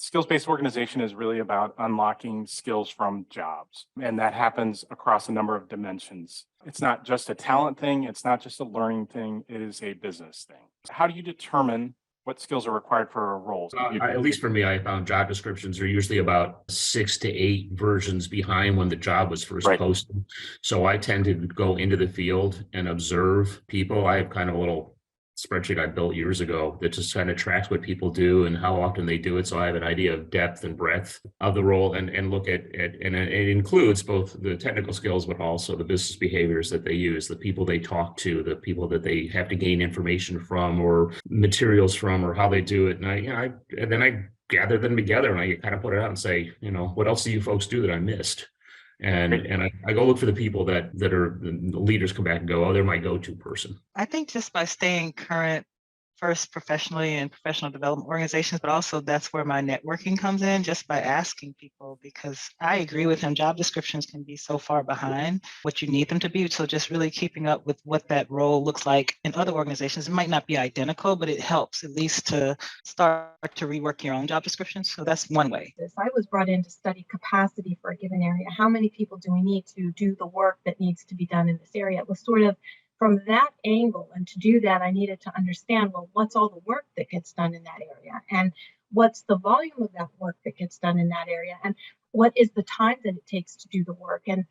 Skills-based organization is really about unlocking skills from jobs, and that happens across a number of dimensions. It's not just a talent thing, it's not just a learning thing, it is a business thing. How do you determine what skills are required for a role? At least for me, I found job descriptions are usually about 6 to 8 versions behind when the job was first Right. posted. So I tend to go into the field and observe people. I have kind of a little spreadsheet I built years ago that just kind of tracks what people do and how often they do it. So I have an idea of depth and breadth of the role and look at and it includes both the technical skills, but also the business behaviors that they use, the people they talk to, the people that they have to gain information from or materials from, or how they do it. And then I gather them together and I kind of put it out and say, what else do you folks do that I missed? And I go look for the people that are the leaders come back and go, oh, they're my go-to person. I think just by staying current, first professionally and professional development organizations, but also that's where my networking comes in, just by asking people, because I agree with him. Job descriptions can be so far behind what you need them to be. So just really keeping up with what that role looks like in other organizations. It might not be identical, but it helps at least to start to rework your own job descriptions. So that's one way. I was brought in to study capacity for a given area. How many people do we need to do the work that needs to be done in this area? It was sort of from that angle. And to do that, I needed to understand, well, what's all the work that gets done in that area? And what's the volume of that work that gets done in that area? And what is the time that it takes to do the work? And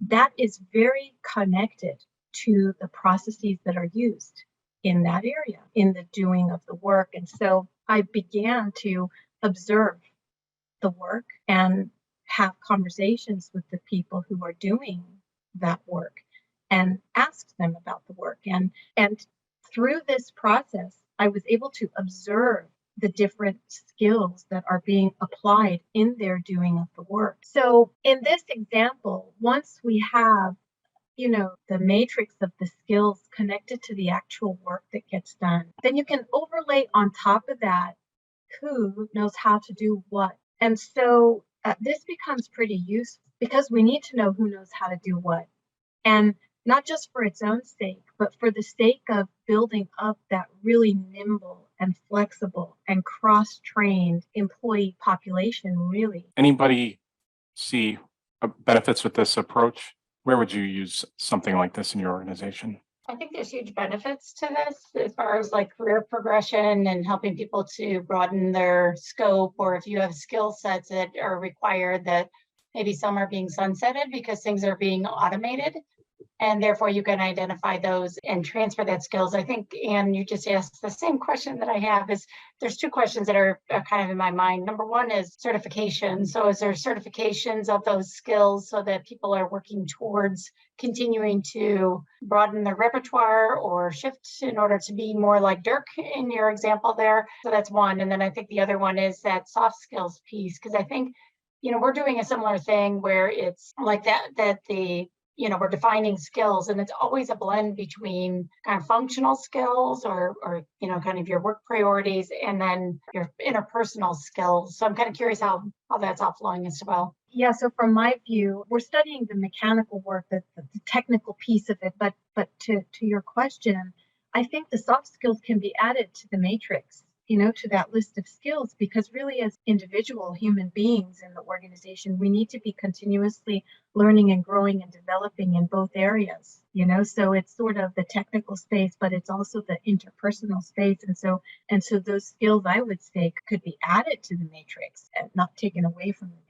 that is very connected to the processes that are used in that area, in the doing of the work. And so I began to observe the work and have conversations with the people who are doing that work and asked them about the work. And through this process, I was able to observe the different skills that are being applied in their doing of the work. So in this example, once we have, the matrix of the skills connected to the actual work that gets done, then you can overlay on top of that who knows how to do what. And so this becomes pretty useful because we need to know who knows how to do what. And not just for its own sake, but for the sake of building up that really nimble and flexible and cross-trained employee population, really. Anybody see benefits with this approach? Where would you use something like this in your organization? I think there's huge benefits to this as far as like career progression and helping people to broaden their scope, or if you have skill sets that are required that maybe some are being sunsetted because things are being automated. And therefore you can identify those and transfer that skills. I think, Anne, you just asked the same question that I have. There's two questions that are kind of in my mind. Number one is certification. So is there certifications of those skills so that people are working towards continuing to broaden their repertoire or shift in order to be more like Dirk in your example there? So that's one. And then I think the other one is that soft skills piece, because I think, we're doing a similar thing where it's like we're defining skills, and it's always a blend between kind of functional skills or kind of your work priorities and then your interpersonal skills. So I'm kind of curious how that's all flowing as well. Yeah, so from my view, we're studying the mechanical work, the technical piece of it, but to your question, I think the soft skills can be added to the matrix, to that list of skills, because really as individual human beings in the organization, we need to be continuously learning and growing and developing in both areas, so it's sort of the technical space, but it's also the interpersonal space. And so those skills, I would say, could be added to the matrix and not taken away from the